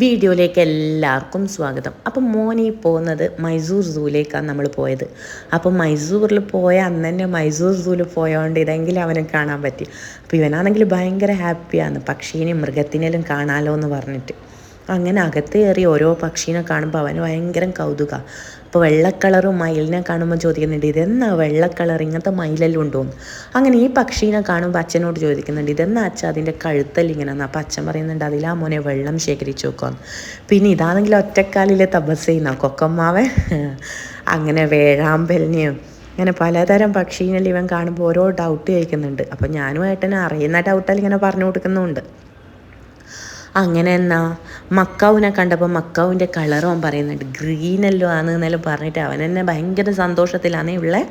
വീഡിയോയിലേക്ക് എല്ലാവർക്കും സ്വാഗതം. അപ്പം മോനീ പോകുന്നത് മൈസൂർ സൂവിലേക്കാണ് നമ്മൾ പോയത്. അപ്പം മൈസൂരിൽ പോയ അന്ന് തന്നെ മൈസൂർ സൂവിൽ പോയതുകൊണ്ട് ഇതെങ്കിലും അവനെ കാണാൻ പറ്റി. അപ്പോൾ ഇവനാണെങ്കിൽ ഭയങ്കര ഹാപ്പിയാണ്, പക്ഷീനെയും മൃഗത്തിനെല്ലാം കാണാമല്ലോ എന്ന് പറഞ്ഞിട്ട്. അങ്ങനെ അകത്ത് കയറി ഓരോ പക്ഷീനെ കാണുമ്പോൾ അവന് ഭയങ്കര കൗതുകമാണ്. അപ്പോൾ വെള്ളക്കളറും മയിലിനെ കാണുമ്പോൾ ചോദിക്കുന്നുണ്ട്, ഇതെന്നാ വെള്ളക്കളർ, ഇങ്ങനത്തെ മയിലെല്ലാം ഉണ്ടോന്ന്. അങ്ങനെ ഈ പക്ഷീനെ കാണുമ്പോൾ അച്ഛനോട് ചോദിക്കുന്നുണ്ട്, ഇതെന്നാ അച്ഛൻ അതിൻ്റെ കഴുത്തൽ ഇങ്ങനെയെന്ന്. അപ്പോൾ അച്ഛൻ പറയുന്നുണ്ട്, അതിലാ മോനെ വെള്ളം ശേഖരിച്ച് വെക്കുമെന്ന്. പിന്നെ ഇതാണെങ്കിൽ ഒറ്റക്കാലിലെ തപസ് ചെയ്യുന്ന കൊക്കമ്മാവൻ. അങ്ങനെ വേഴാമ്പലിനെയും അങ്ങനെ പലതരം പക്ഷീനെല്ലാം ഇവൻ കാണുമ്പോൾ ഓരോ ഡൗട്ട് ചോദിക്കുന്നുണ്ട്. അപ്പോൾ ഞാനും ഏട്ടനെ അറിയുന്ന ഡൗട്ടെല്ലാം ഇങ്ങനെ പറഞ്ഞു കൊടുക്കുന്നുമുണ്ട്. അങ്ങനെ എന്നാ മക്കാവിനെ കണ്ടപ്പോൾ മക്കാവിൻ്റെ കളറും അവൻ പറയുന്നുണ്ട്, ഗ്രീനല്ലോ ആണ് എന്നെല്ലാം പറഞ്ഞിട്ട് അവൻ തന്നെ ഭയങ്കര സന്തോഷത്തിലാണ് ഉള്ളത്.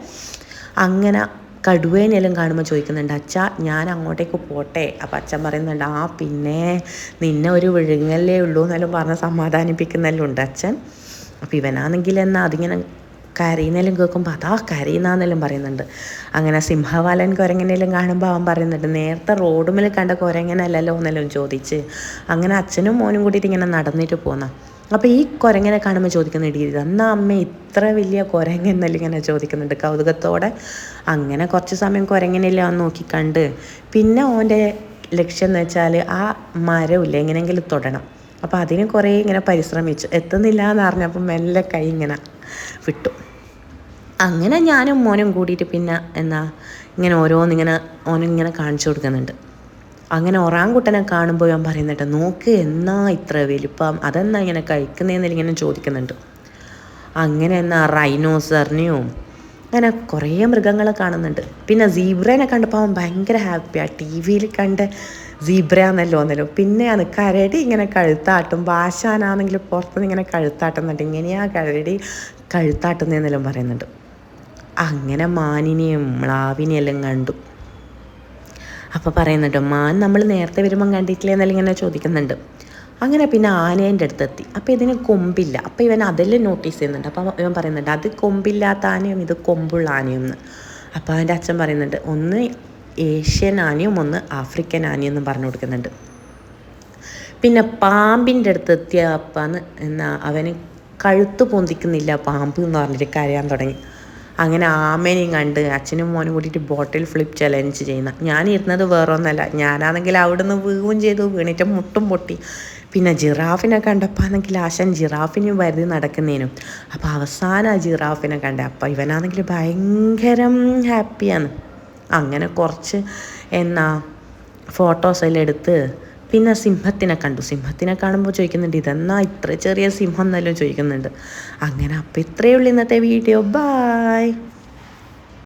അങ്ങനെ കടുവേനെല്ലാം കാണുമ്പോൾ ചോദിക്കുന്നുണ്ട്, അച്ഛാ ഞാൻ അങ്ങോട്ടേക്ക് പോട്ടെ. അപ്പം അച്ഛൻ പറയുന്നുണ്ട്, പിന്നെ നിന്നെ ഒരു വിഴുങ്ങല്ലേ ഉള്ളൂ എന്നെല്ലാം പറഞ്ഞ് സമാധാനിപ്പിക്കുന്നെല്ലാം ഉണ്ട് അച്ഛൻ. അപ്പോൾ ഇവനാണെങ്കിൽ എന്നാൽ അതിങ്ങനെ കരയുന്നെല്ലാം കേൾക്കുമ്പോൾ അതാ കരയുന്നെല്ലാം പറയുന്നുണ്ട്. അങ്ങനെ സിംഹവാലൻ കുരങ്ങനെല്ലാം കാണുമ്പോൾ അവൻ പറയുന്നുണ്ട്, നേരത്തെ റോഡുമിൽ കണ്ട കുരങ്ങനല്ലല്ലോ എന്നെല്ലാം ചോദിച്ച്. അങ്ങനെ അച്ഛനും മോനും കൂടിയിട്ട് ഇങ്ങനെ നടന്നിട്ട് പോന്ന. അപ്പോൾ ഈ കുരങ്ങനെ കാണുമ്പോൾ ചോദിക്കുന്നുണ്ട്, ഇതെന്നാ അമ്മ ഇത്ര വലിയ കുരങ്ങെന്നെല്ലാം ഇങ്ങനെ ചോദിക്കുന്നുണ്ട് കൗതുകത്തോടെ. അങ്ങനെ കുറച്ച് സമയം കുരങ്ങനെല്ലാം അവൻ നോക്കിക്കണ്ട് പിന്നെ ഓൻ്റെ ലക്ഷ്യം എന്ന് വെച്ചാൽ ആ മരമില്ല എങ്ങനെയെങ്കിലും തൊടണം. അപ്പോൾ അതിന് കുറേ ഇങ്ങനെ പരിശ്രമിച്ചു, എത്തുന്നില്ല എന്ന് അറിഞ്ഞപ്പോൾ മെല്ലെ കൈ ഇങ്ങനെ വിട്ടു. അങ്ങനെ ഞാനും മോനും കൂടിയിട്ട് പിന്നെ ഇങ്ങനെ ഓരോന്നിങ്ങനെ ഓനിങ്ങനെ കാണിച്ചു കൊടുക്കുന്നുണ്ട്. അങ്ങനെ ഒറാങ്കുട്ടനെ കാണുമ്പോൾ ഞാൻ പറയുന്നുണ്ട്, നോക്ക് എന്നാ ഇത്ര വലിപ്പം, അതെന്നാ ഇങ്ങനെ കഴിക്കുന്നതെന്നെല്ലാം ഇങ്ങനെ ചോദിക്കുന്നുണ്ട്. അങ്ങനെ റൈനോസറിനെയും അങ്ങനെ കുറേ മൃഗങ്ങളെ കാണുന്നുണ്ട്. പിന്നെ സീബ്രേനെ കണ്ടപ്പോൾ അവൻ ഭയങ്കര ഹാപ്പിയാണ്. ടി വിയിൽ കണ്ട സീബ്രയാന്നല്ലോ. പിന്നെയാണ് കരടി ഇങ്ങനെ കഴുത്താട്ടുമ്പോൾ ആശാനാണെങ്കിൽ പുറത്തുനിന്ന് ഇങ്ങനെ കഴുത്താട്ടുന്നുണ്ട്, ഇങ്ങനെയാ കരടി കഴുത്താട്ടുന്നതെന്നെല്ലാം പറയുന്നുണ്ട്. അങ്ങനെ മാനിനെയും മ്ലാവിനെയും എല്ലാം കണ്ടു. അപ്പോൾ പറയുന്നുണ്ട്, മാൻ നമ്മൾ നേരത്തെ വരുമ്പം കണ്ടിട്ടില്ല എന്നെല്ലാം ഇങ്ങനെ ചോദിക്കുന്നുണ്ട്. അങ്ങനെ പിന്നെ ആനേൻ്റെ അടുത്തെത്തി. അപ്പോൾ ഇതിന് കൊമ്പില്ല. അപ്പോൾ ഇവൻ അതെല്ലാം നോട്ടീസ് ചെയ്യുന്നുണ്ട്. അപ്പോൾ ഇവൻ പറയുന്നുണ്ട്, അത് കൊമ്പില്ലാത്ത ആനയും ഇത് കൊമ്പുള്ള ആനയും എന്ന്. അപ്പോൾ അവൻ്റെ അച്ഛൻ പറയുന്നുണ്ട്, ഒന്ന് ഏഷ്യൻ ആനയും ഒന്ന് ആഫ്രിക്കൻ ആനയും എന്നും പറഞ്ഞു കൊടുക്കുന്നുണ്ട്. പിന്നെ പാമ്പിൻ്റെ അടുത്തെത്തിയപ്പാന്ന് അവന് കഴുത്ത് പൊന്തിക്കുന്നില്ല പാമ്പ് എന്ന് പറഞ്ഞിട്ട് കരയാൻ തുടങ്ങി. അങ്ങനെ ആമേനെയും കണ്ട് അച്ഛനും മോനും കൂടിയിട്ട് ബോട്ടിൽ ഫ്ലിപ്പ് ചലഞ്ച് ചെയ്യുന്ന. ഞാനിരുന്നത് വേറൊന്നല്ല, ഞാനാണെങ്കിൽ അവിടുന്ന് വീഴുകയും ചെയ്തു, വീണിട്ട് മുട്ടും പൊട്ടി. പിന്നെ ജിറാഫിനെ കണ്ടപ്പോൾ ആണെങ്കിൽ ആശാൻ ജിറാഫിനും വരുതി നടക്കുന്നതിനും. അപ്പോൾ അവസാനം ആ ജിറാഫിനെ കണ്ടേ. അപ്പോൾ ഇവനാണെങ്കിൽ ഭയങ്കര ഹാപ്പിയാണ്. അങ്ങനെ കുറച്ച് ഫോട്ടോസെല്ലാം എടുത്ത് പിന്നെ സിംഹത്തിനെ കണ്ടു. സിംഹത്തിനെ കാണുമ്പോൾ ചോദിക്കുന്നുണ്ട്, ഇതെന്നാ ഇത്ര ചെറിയ സിംഹം എന്നെല്ലാം ചോദിക്കുന്നുണ്ട്. അങ്ങനെ അപ്പോൾ ഇത്രയേ ഉള്ളൂ ഇന്നത്തെ വീഡിയോ. ബായ്.